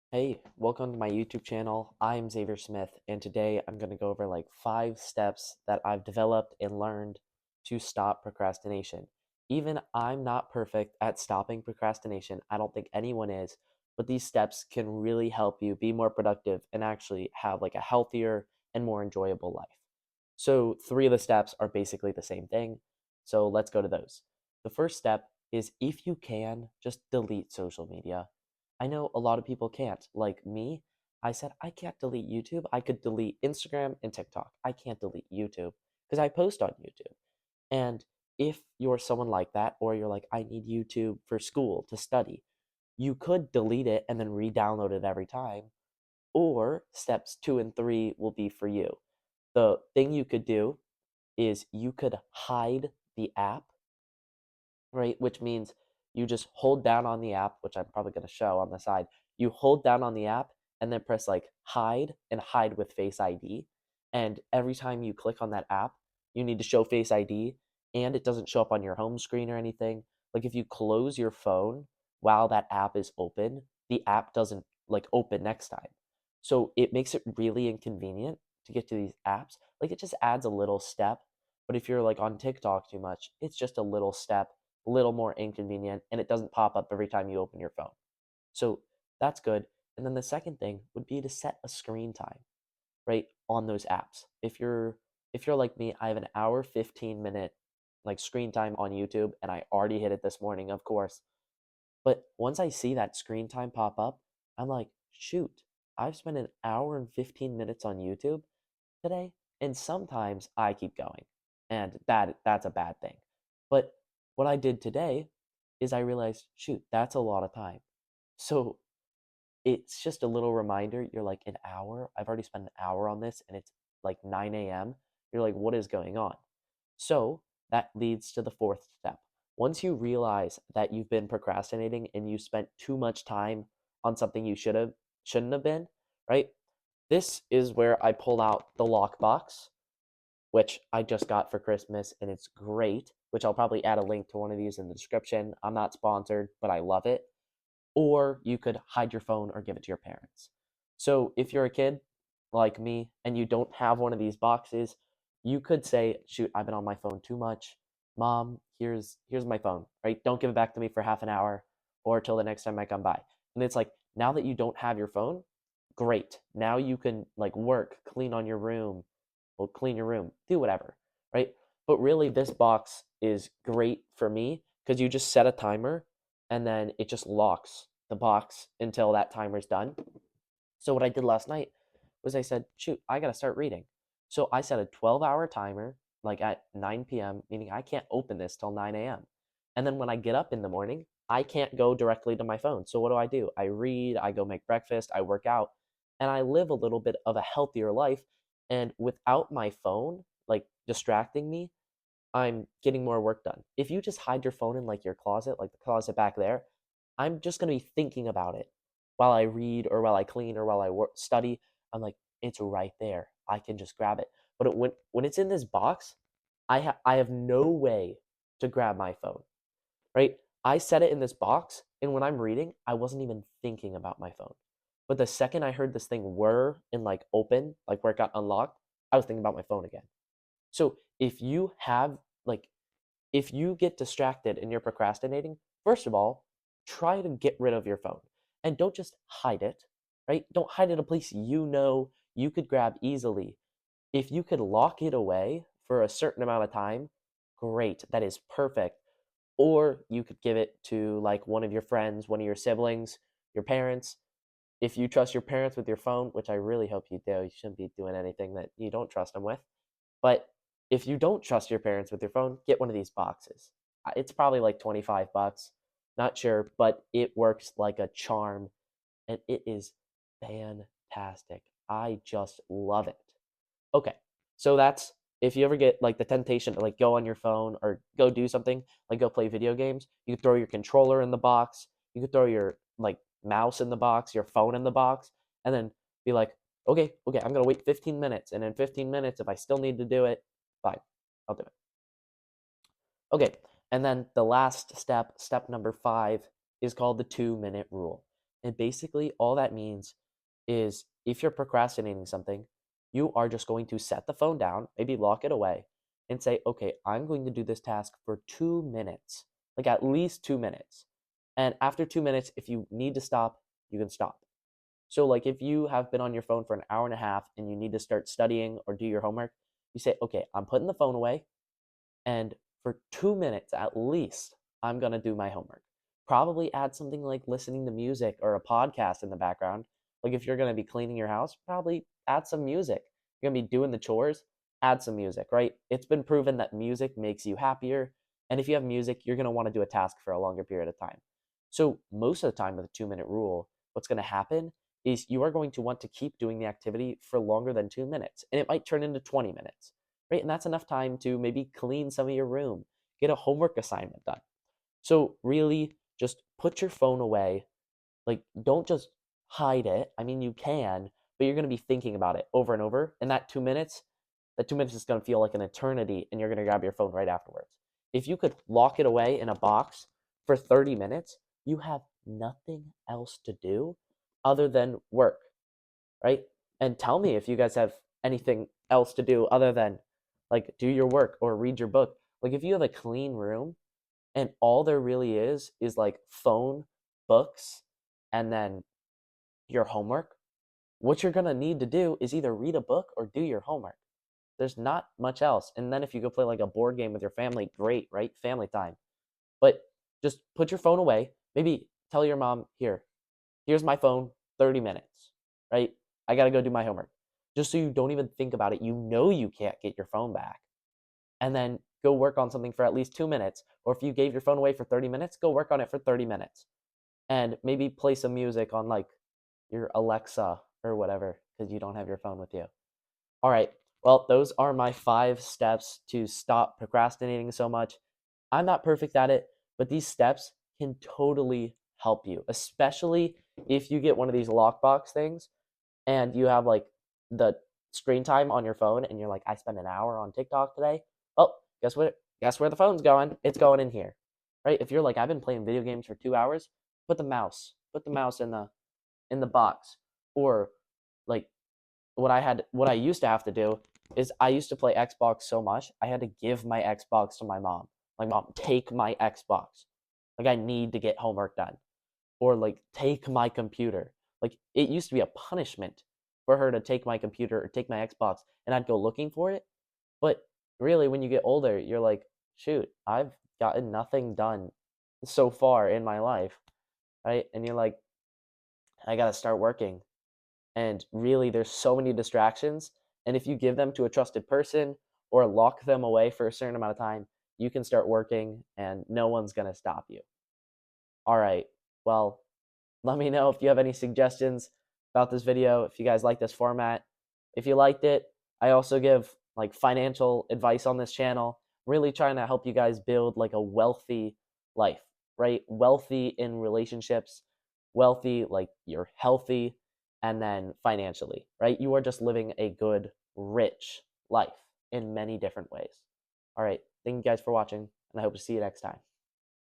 Hey, welcome to my YouTube channel. I'm Xavier Smith, and today I'm going to go over like 5 steps that I've developed and learned to stop procrastination. Even I'm not perfect at stopping procrastination. I don't think anyone is, but these steps can really help you be more productive and actually have like a healthier and more enjoyable life. So, 3 of the steps are basically the same thing. So, let's go to those. The first step is if you can, just delete social media. I know a lot of people can't. Like me, I said I can't delete YouTube. I could delete Instagram and TikTok. I can't delete YouTube because I post on YouTube. And if you're someone like that, or you're like, I need YouTube for school to study, you could delete it and then re download it every time. Or steps 2 and 3 will be for you. The thing you could do is you could hide the app, right? Which means you just hold down on the app, which I'm probably going to show on the side. You hold down on the app and then press like hide and hide with Face ID. And every time you click on that app, you need to show Face ID and it doesn't show up on your home screen or anything. Like if you close your phone while that app is open, the app doesn't like open next time. So it makes it really inconvenient to get to these apps. Like it just adds a little step. But if you're like on TikTok too much, it's just a little step, a little more inconvenient, and it doesn't pop up every time you open your phone. So that's good. And then the second thing would be to set a screen time, right, on those apps. If you're like me, I have an hour 15-minute like screen time on YouTube, and I already hit it this morning, of course. But once I see that screen time pop up, I'm like, shoot, I've spent an hour and 15 minutes on YouTube today, and sometimes I keep going, and that's a bad thing. But what I did today is I realized, shoot, that's a lot of time. So it's just a little reminder. You're like, an hour? I've already spent an hour on this, and it's like 9 a.m. You're like, what is going on? So that leads to the fourth step. Once you realize that you've been procrastinating and you spent too much time on something you shouldn't have been, right? This is where I pull out the lockbox, which I just got for Christmas, and it's great, which I'll probably add a link to one of these in the description. I'm not sponsored, but I love it. Or you could hide your phone or give it to your parents. So if you're a kid like me and you don't have one of these boxes, you could say, "Shoot, I've been on my phone too much. Mom, here's my phone. Right? Don't give it back to me for half an hour or till the next time I come by." And it's like, now that you don't have your phone, great. Now you can like work, clean on your room, well, clean your room, do whatever, right? But really, this box is great for me because you just set a timer and then it just locks the box until that timer's done. So what I did last night was I said, shoot, I got to start reading. So I set a 12-hour timer like at 9 p.m., meaning I can't open this till 9 a.m. And then when I get up in the morning, I can't go directly to my phone. So what do? I read, I go make breakfast, I work out, and I live a little bit of a healthier life. And without my phone, like distracting me, I'm getting more work done. If you just hide your phone in like your closet, like the closet back there, I'm just going to be thinking about it while I read or while I clean or while I study. I'm like, it's right there. I can just grab it. But when it's in this box, I have no way to grab my phone, right? I set it in this box, and when I'm reading, I wasn't even thinking about my phone. But the second I heard this thing whir and like open, like where it got unlocked, I was thinking about my phone again. So if you have like if you get distracted and you're procrastinating, first of all, try to get rid of your phone. And don't just hide it, right? Don't hide it in a place you know you could grab easily. If you could lock it away for a certain amount of time, great. That is perfect. Or you could give it to like one of your friends, one of your siblings, your parents. If you trust your parents with your phone, which I really hope you do, you shouldn't be doing anything that you don't trust them with. But if you don't trust your parents with your phone, get one of these boxes. It's probably like 25 bucks. Not sure, but it works like a charm and it is fantastic. I just love it. Okay. So that's if you ever get like the temptation to like go on your phone or go do something, like go play video games, you could throw your controller in the box, you could throw your like mouse in the box, your phone in the box, and then be like, okay, I'm gonna wait 15 minutes, and in 15 minutes, if I still need to do it, fine, I'll do it. Okay, and then the last step, step number 5, is called the 2-minute rule. And basically, all that means is if you're procrastinating something, you are just going to set the phone down, maybe lock it away, and say, okay, I'm going to do this task for 2 minutes, like at least 2 minutes. And after 2 minutes, if you need to stop, you can stop. So, like, if you have been on your phone for an hour and a half and you need to start studying or do your homework, you say, okay, I'm putting the phone away. And for 2 minutes at least, I'm going to do my homework. Probably add something like listening to music or a podcast in the background. Like if you're going to be cleaning your house, probably add some music. You're going to be doing the chores, add some music, right? It's been proven that music makes you happier. And if you have music, you're going to want to do a task for a longer period of time. So, most of the time with a 2 minute rule, what's going to happen is you are going to want to keep doing the activity for longer than 2 minutes. And it might turn into 20 minutes, right? And that's enough time to maybe clean some of your room, get a homework assignment done. So, really, just put your phone away. Like, don't just hide it. I mean, you can, but you're going to be thinking about it over and over. And that 2 minutes is going to feel like an eternity, and you're going to grab your phone right afterwards. If you could lock it away in a box for 30 minutes, you have nothing else to do other than work, right? And tell me if you guys have anything else to do other than like do your work or read your book. Like if you have a clean room and all there really is like phone, books, and then your homework, what you're going to need to do is either read a book or do your homework. There's not much else. And then if you go play like a board game with your family, great, right? Family time. But just put your phone away. Maybe tell your mom, here's my phone, 30 minutes, right? I got to go do my homework. Just so you don't even think about it. You know you can't get your phone back. And then go work on something for at least 2 minutes. Or if you gave your phone away for 30 minutes, go work on it for 30 minutes. And maybe play some music on like your Alexa or whatever because you don't have your phone with you. All right. Well, those are my 5 steps to stop procrastinating so much. I'm not perfect at it, but these steps can totally help you, especially if you get one of these lockbox things and you have like the screen time on your phone and you're like, I spent an hour on TikTok today. Well, guess what? Guess where the phone's going? It's going in here. Right? If you're like, I've been playing video games for 2 hours, put the mouse in the box. Or like what I used to have to do is I used to play Xbox so much, I had to give my Xbox to my mom. Like, mom, take my Xbox. Like, I need to get homework done. Or like take my computer. Like it used to be a punishment for her to take my computer or take my Xbox and I'd go looking for it. But really when you get older, you're like, shoot, I've gotten nothing done so far in my life, right? And you're like, I got to start working. And really there's so many distractions, and if you give them to a trusted person or lock them away for a certain amount of time, you can start working and no one's going to stop you. All right. Well, let me know if you have any suggestions about this video, if you guys like this format. If you liked it, I also give like financial advice on this channel, really trying to help you guys build like a wealthy life, right? Wealthy in relationships, wealthy like you're healthy, and then financially, right? You are just living a good, rich life in many different ways. All right. Thank you guys for watching, and I hope to see you next time.